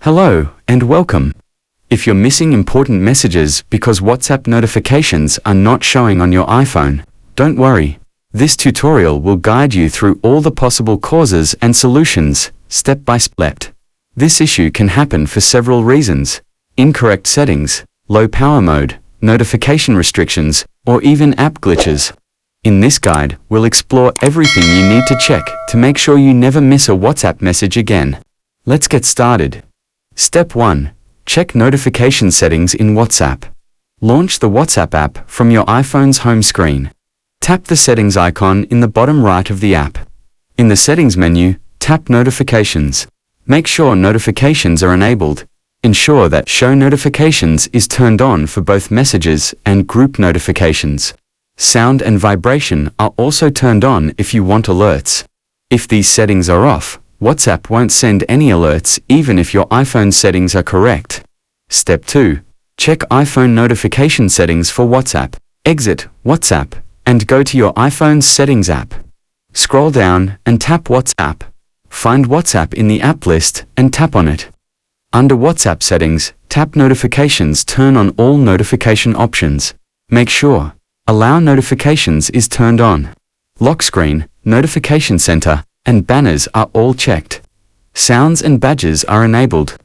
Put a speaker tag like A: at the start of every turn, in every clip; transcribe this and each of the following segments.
A: Hello, and welcome. If you're missing important messages because WhatsApp notifications are not showing on your iPhone, don't worry. This tutorial will guide you through all the possible causes and solutions, step by step. This issue can happen for several reasons: incorrect settings, low power mode, notification restrictions, or even app glitches. In this guide, we'll explore everything you need to check to make sure you never miss a WhatsApp message again. Let's get started. Step 1. Check notification settings in WhatsApp. Launch the WhatsApp app from your iPhone's home screen. Tap the settings icon in the bottom right of the app. In the settings menu, tap Notifications. Make sure notifications are enabled. Ensure that Show Notifications is turned on for both messages and group notifications. Sound and vibration are also turned on if you want alerts. If these settings are off, WhatsApp won't send any alerts even if your iPhone settings are correct. Step 2. Check iPhone notification settings for WhatsApp. Exit WhatsApp and go to your iPhone's Settings app. Scroll down and tap WhatsApp. Find WhatsApp in the app list and tap on it. Under WhatsApp settings, tap Notifications. Turn on all notification options. Make sure Allow Notifications is turned on. Lock screen, Notification Center, and banners are all checked. Sounds and badges are enabled.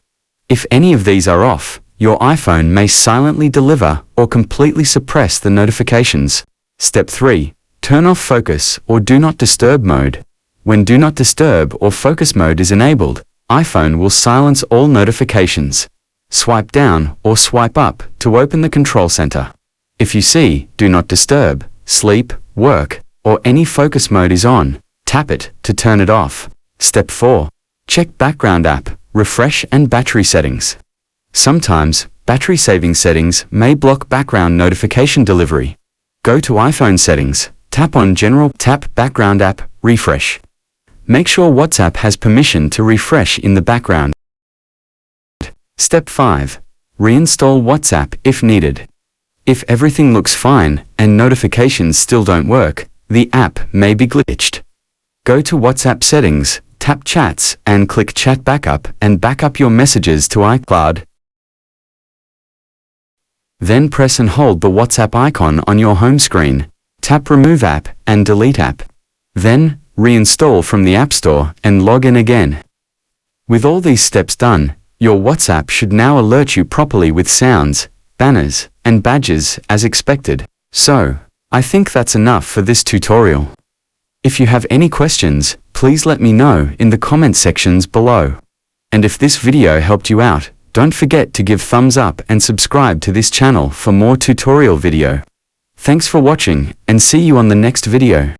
A: If any of these are off, your iPhone may silently deliver or completely suppress the notifications. Step 3. Turn off Focus or Do Not Disturb mode. When Do Not Disturb or Focus mode is enabled, iPhone will silence all notifications. Swipe down or swipe up to open the control center. If you see Do Not Disturb, Sleep, Work, or any focus mode is on, tap it to turn it off. Step 4. Check Background app, refresh and battery settings. Sometimes, battery saving settings may block background notification delivery. Go to iPhone settings, tap on General, tap Background app, refresh. Make sure WhatsApp has permission to refresh in the background. Step 5. Reinstall WhatsApp if needed. If everything looks fine and notifications still don't work, the app may be glitched. Go to WhatsApp settings, tap Chats and click Chat Backup and back up your messages to iCloud. Then press and hold the WhatsApp icon on your home screen. Tap Remove App and Delete App. Then, reinstall from the App Store and log in again. With all these steps done, your WhatsApp should now alert you properly with sounds, banners, and badges as expected. So, I think that's enough for this tutorial. If you have any questions, please let me know in the comment sections below. And if this video helped you out, don't forget to give thumbs up and subscribe to this channel for more tutorial video. Thanks for watching and see you on the next video.